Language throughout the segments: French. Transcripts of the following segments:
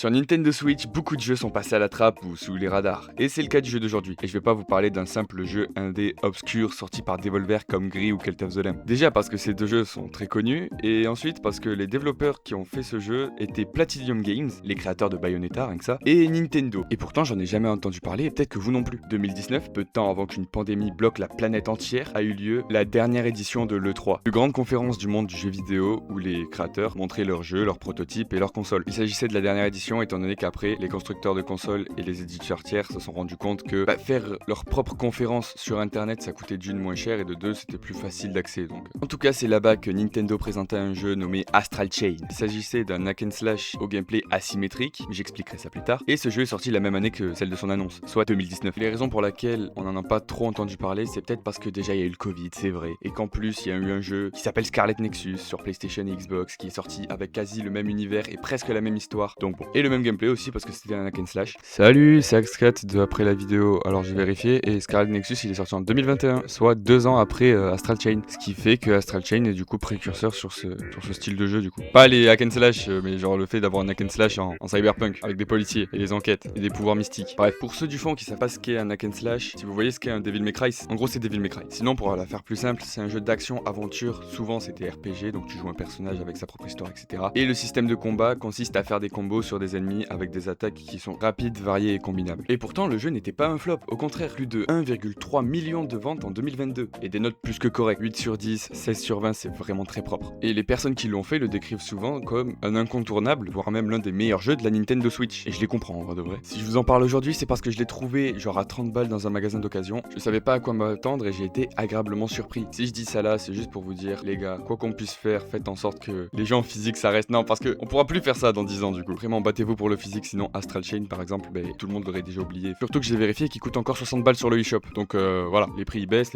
Sur Nintendo Switch, beaucoup de jeux sont passés à la trappe ou sous les radars, et c'est le cas du jeu d'aujourd'hui. Et je vais pas vous parler d'un simple jeu indé obscur sorti par Devolver comme Gris ou Cult of the Lamb. Déjà parce que ces deux jeux sont très connus, et ensuite parce que les développeurs qui ont fait ce jeu étaient Platinum Games, les créateurs de Bayonetta, rien que ça, et Nintendo. Et pourtant j'en ai jamais entendu parler, et peut-être que vous non plus. 2019, peu de temps avant qu'une pandémie bloque la planète entière, a eu lieu la dernière édition de l'E3, plus grande conférence du monde du jeu vidéo où les créateurs montraient leurs jeux, leurs prototypes et leurs consoles. Il s'agissait de la dernière édition étant donné qu'après, les constructeurs de consoles et les éditeurs tiers se sont rendus compte que faire leur propre conférence sur internet ça coûtait d'une moins cher et de deux c'était plus facile d'accès. Donc en tout cas c'est là-bas que Nintendo présentait un jeu nommé Astral Chain. Il s'agissait d'un hack and slash au gameplay asymétrique, j'expliquerai ça plus tard, et ce jeu est sorti la même année que celle de son annonce, soit 2019. Les raisons pour lesquelles on n'en a pas trop entendu parler, c'est peut-être parce que déjà il y a eu le Covid, c'est vrai, et qu'en plus il y a eu un jeu qui s'appelle Scarlet Nexus sur PlayStation et Xbox qui est sorti avec quasi le même univers et presque la même histoire, donc bon. Et le même gameplay aussi parce que c'était un hack and slash. Salut, c'est Axcat de après la vidéo, alors j'ai vérifié et Scarlet Nexus il est sorti en 2021, soit 2 ans après Astral Chain, ce qui fait que Astral Chain est du coup précurseur sur ce style de jeu du coup. Pas les hack and slash, mais genre le fait d'avoir un hack and slash en cyberpunk avec des policiers et des enquêtes et des pouvoirs mystiques. Bref, pour ceux du fond qui savent pas ce qu'est un hack and slash, si vous voyez ce qu'est un Devil May Cry, en gros c'est Devil May Cry. Sinon pour la faire plus simple, c'est un jeu d'action aventure, souvent c'était RPG, donc tu joues un personnage avec sa propre histoire, etc. Et le système de combat consiste à faire des combos sur des ennemis avec des attaques qui sont rapides, variées et combinables. Et pourtant le jeu n'était pas un flop, au contraire plus de 1,3 million de ventes en 2022 et des notes plus que correctes, 8 sur 10, 16 sur 20, c'est vraiment très propre. Et les personnes qui l'ont fait le décrivent souvent comme un incontournable, voire même l'un des meilleurs jeux de la Nintendo Switch. Et je les comprends en vrai de vrai. Si je vous en parle aujourd'hui, c'est parce que je l'ai trouvé genre à 30 balles dans un magasin d'occasion. Je savais pas à quoi m'attendre et j'ai été agréablement surpris. Si je dis ça là, c'est juste pour vous dire, les gars, quoi qu'on puisse faire, faites en sorte que les gens physiques ça reste. Non, parce que on pourra plus faire ça dans 10 ans du coup. Vraiment, battez-vous pour le physique, sinon Astral Chain par exemple, tout le monde l'aurait déjà oublié. Surtout que j'ai vérifié qu'il coûte encore 60 balles sur le eShop. Donc voilà, les prix ils baissent,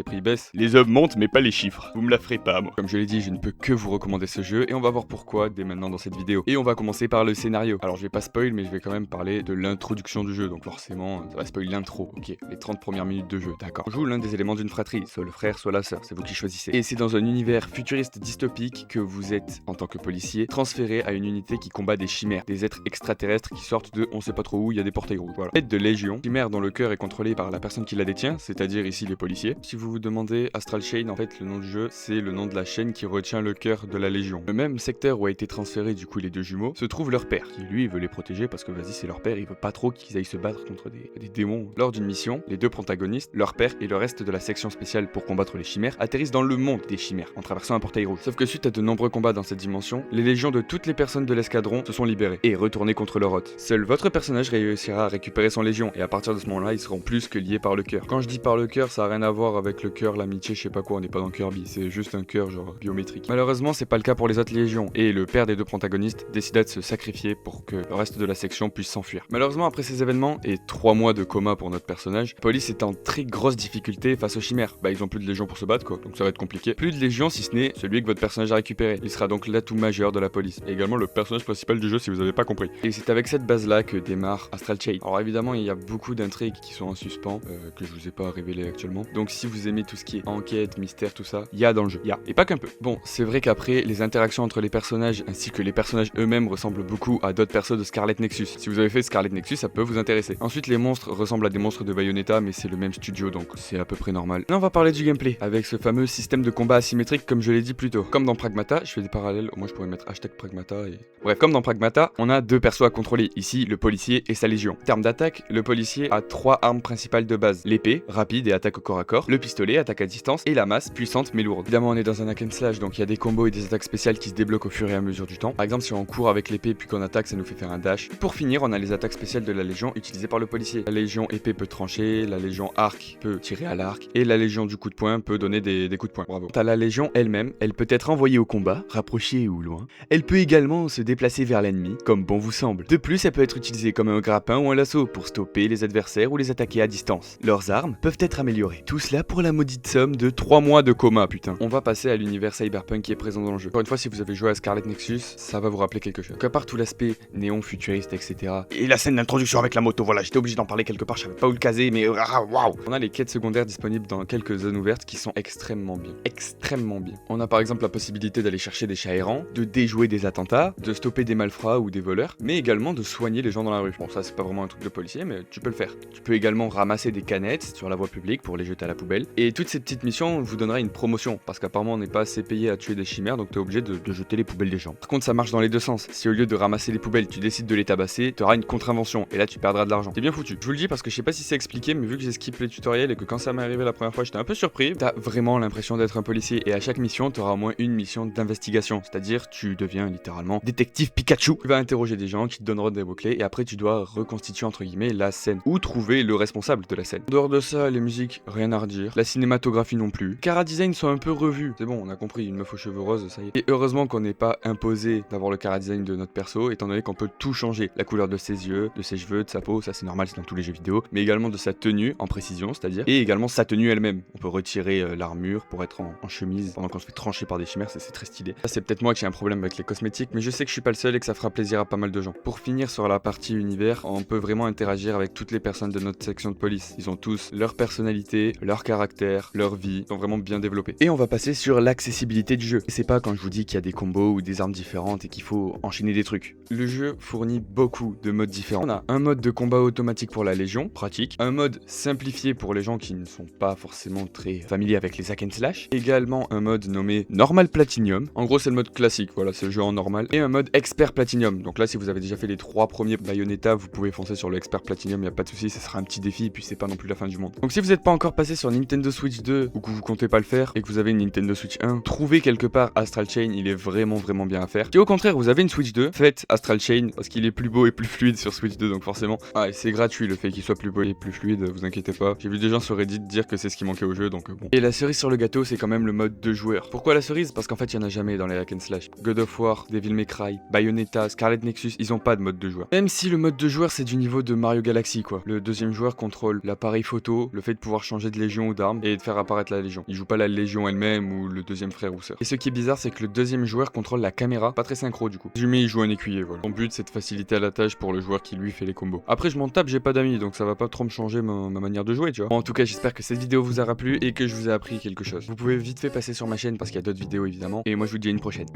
les œuvres montent, mais pas les chiffres. Vous me la ferez pas, moi. Comme je l'ai dit, je ne peux que vous recommander ce jeu et on va voir pourquoi dès maintenant dans cette vidéo. Et on va commencer par le scénario. Alors je vais pas spoil, mais je vais quand même parler de l'introduction du jeu. Donc forcément, ça va spoiler l'intro. Ok, les 30 premières minutes de jeu, d'accord. On joue l'un des éléments d'une fratrie, soit le frère, soit la sœur, c'est vous qui choisissez. Et c'est dans un univers futuriste dystopique que vous êtes, en tant que policier, transféré à une unité qui combat des chimères, des êtres extraterrestres qui sortent de on sait pas trop où, il y a des portails rouges. Voilà. Tête de Légion, chimère dont le cœur est contrôlé par la personne qui la détient, c'est-à-dire ici les policiers. Si vous vous demandez Astral Chain, en fait le nom du jeu, c'est le nom de la chaîne qui retient le cœur de la Légion. Le même secteur où a été transféré du coup les deux jumeaux, se trouve leur père, qui lui veut les protéger parce que vas-y c'est leur père, il veut pas trop qu'ils aillent se battre contre des démons. Lors d'une mission, les deux protagonistes, leur père et le reste de la section spéciale pour combattre les chimères, atterrissent dans le monde des chimères, en traversant un portail rouge. Sauf que suite à de nombreux combats dans cette dimension, les légions de toutes les personnes de l'escadron se sont libérées et retournées contre leur hôte. Seul votre personnage réussira à récupérer son légion et à partir de ce moment-là, ils seront plus que liés par le cœur. Quand je dis par le cœur, ça a rien à voir avec le cœur, l'amitié, je sais pas quoi, on n'est pas dans Kirby, c'est juste un cœur genre biométrique. Malheureusement, c'est pas le cas pour les autres légions et le père des deux protagonistes décida de se sacrifier pour que le reste de la section puisse s'enfuir. Malheureusement, après ces événements et 3 mois de coma pour notre personnage, Police est en très grosse difficulté face aux chimères. Ils ont plus de légions pour se battre quoi, donc ça va être compliqué. Plus de légions si ce n'est celui que votre personnage a récupéré. Il sera donc l'atout majeur de la police et également le personnage principal du jeu si vous avez pas compris. Et c'est avec cette base là que démarre Astral Chain. Alors évidemment, il y a beaucoup d'intrigues qui sont en suspens que je vous ai pas révélé actuellement. Donc si vous aimez tout ce qui est enquête, mystère, tout ça, il y a dans le jeu. Il y a. Et pas qu'un peu. Bon, c'est vrai qu'après, les interactions entre les personnages ainsi que les personnages eux-mêmes ressemblent beaucoup à d'autres persos de Scarlet Nexus. Si vous avez fait Scarlet Nexus, ça peut vous intéresser. Ensuite, les monstres ressemblent à des monstres de Bayonetta, mais c'est le même studio, donc c'est à peu près normal. Là, on va parler du gameplay, avec ce fameux système de combat asymétrique comme je l'ai dit plus tôt. Comme dans Pragmata, je fais des parallèles, moi je pourrais mettre hashtag Pragmata et... Bref, comme dans Pragmata, on a deux persos à contrôler, ici le policier et sa légion. En termes d'attaque, le policier a 3 armes principales de base. L'épée, rapide et attaque au corps à corps, le pistolet, attaque à distance, et la masse, puissante mais lourde. Évidemment, on est dans un hack and slash, donc il y a des combos et des attaques spéciales qui se débloquent au fur et à mesure du temps. Par exemple, si on court avec l'épée puis qu'on attaque, ça nous fait faire un dash. Pour finir, on a les attaques spéciales de la légion utilisées par le policier. La légion épée peut trancher, la légion arc peut tirer à l'arc, et la légion du coup de poing peut donner des coups de poing. Bravo. Quant à la légion elle-même, elle peut être envoyée au combat, rapprochée ou loin. Elle peut également se déplacer vers l'ennemi, comme bon vous semble. De plus, elle peut être utilisée comme un grappin ou un lasso pour stopper les adversaires ou les attaquer à distance. Leurs armes peuvent être améliorées. Tout cela pour la maudite somme de 3 mois de coma, putain. On va passer à l'univers cyberpunk qui est présent dans le jeu. Encore une fois, si vous avez joué à Scarlet Nexus, ça va vous rappeler quelque chose. Donc à part tout l'aspect néon, futuriste, etc. Et la scène d'introduction avec la moto, voilà, j'étais obligé d'en parler quelque part, je savais pas où le caser, mais waouh. On a les quêtes secondaires disponibles dans quelques zones ouvertes qui sont extrêmement bien. Extrêmement bien. On a par exemple la possibilité d'aller chercher des chats errants, de déjouer des attentats, de stopper des malfrats ou des voleurs, mais mais également de soigner les gens dans la rue. Bon, ça c'est pas vraiment un truc de policier, mais tu peux le faire. Tu peux également ramasser des canettes sur la voie publique pour les jeter à la poubelle. Et toutes ces petites missions vous donnera une promotion, parce qu'apparemment on n'est pas assez payé à tuer des chimères, donc t'es obligé de jeter les poubelles des gens. Par contre, ça marche dans les deux sens. Si au lieu de ramasser les poubelles, tu décides de les tabasser, t'auras une contre-invention, et là tu perdras de l'argent. C'est bien foutu. Je vous le dis parce que je sais pas si c'est expliqué, mais vu que j'ai skippé les tutoriels et que quand ça m'est arrivé la première fois, j'étais un peu surpris. T'as vraiment l'impression d'être un policier, et à chaque mission, t'auras au moins une mission d'investigation, c'est-à-dire tu deviens littéralement détective Pikachu. Tu vas interroger des gens qui te donneront des mots-clés, et après tu dois reconstituer entre guillemets la scène, ou trouver le responsable de la scène. En dehors de ça, les musiques, rien à redire. La cinématographie non plus. Les chara-design sont un peu revus. C'est bon, on a compris, une meuf aux cheveux roses, ça y est. Et heureusement qu'on n'est pas imposé d'avoir le chara-design de notre perso, étant donné qu'on peut tout changer. La couleur de ses yeux, de ses cheveux, de sa peau, ça c'est normal, c'est dans tous les jeux vidéo. Mais également de sa tenue, en précision, c'est-à-dire. Et également sa tenue elle-même. On peut retirer l'armure pour être en chemise pendant qu'on se fait trancher par des chimères, c'est très stylé. Ça c'est peut-être moi qui ai un problème avec les cosmétiques, mais je sais que je suis pas le seul et que ça fera plaisir à pas mal de gens. Pour finir sur la partie univers, on peut vraiment interagir avec toutes les personnes de notre section de police. Ils ont tous leur personnalité, leur caractère, leur vie, sont vraiment bien développés. Et on va passer sur l'accessibilité du jeu. Et c'est pas quand je vous dis qu'il y a des combos ou des armes différentes et qu'il faut enchaîner des trucs. Le jeu fournit beaucoup de modes différents. On a un mode de combat automatique pour la Légion, pratique. Un mode simplifié pour les gens qui ne sont pas forcément très familiers avec les hack and slash. Également un mode nommé Normal Platinum. En gros c'est le mode classique, voilà, c'est le jeu en normal. Et un mode Expert Platinum. Donc là si vous avez déjà fait les 3 premiers Bayonetta, vous pouvez foncer sur le Expert Platinum, y a pas de souci, ça sera un petit défi et puis c'est pas non plus la fin du monde. Donc si vous n'êtes pas encore passé sur Nintendo Switch 2 ou que vous comptez pas le faire et que vous avez une Nintendo Switch 1, trouvez quelque part Astral Chain, il est vraiment bien à faire. Si au contraire vous avez une Switch 2, faites Astral Chain parce qu'il est plus beau et plus fluide sur Switch 2, donc forcément. Ah, et c'est gratuit le fait qu'il soit plus beau et plus fluide, vous inquiétez pas. J'ai vu des gens sur Reddit dire que c'est ce qui manquait au jeu, donc bon. Et la cerise sur le gâteau, c'est quand même le mode 2 joueurs. Pourquoi la cerise? Parce qu'en fait il y en a jamais dans les hack and slash. God of War, Devil May Cry, Bayonetta, Scarlet Nexus, ils ont pas de mode 2 joueurs. Même si le mode 2 joueurs c'est du niveau de Mario Galaxy quoi. Le deuxième joueur contrôle l'appareil photo, le fait de pouvoir changer de légion ou d'arme et de faire apparaître la légion. Il joue pas la légion elle-même ou le deuxième frère ou sœur. Et ce qui est bizarre c'est que le deuxième joueur contrôle la caméra, pas très synchro du coup. Résumé, il joue un écuyer, voilà. Son but c'est de faciliter la tâche pour le joueur qui lui fait les combos. Après je m'en tape, j'ai pas d'amis donc ça va pas trop me changer ma manière de jouer tu vois. Bon, en tout cas j'espère que cette vidéo vous aura plu et que je vous ai appris quelque chose. Vous pouvez vite fait passer sur ma chaîne parce qu'il y a d'autres vidéos évidemment. Et moi je vous dis à une prochaine.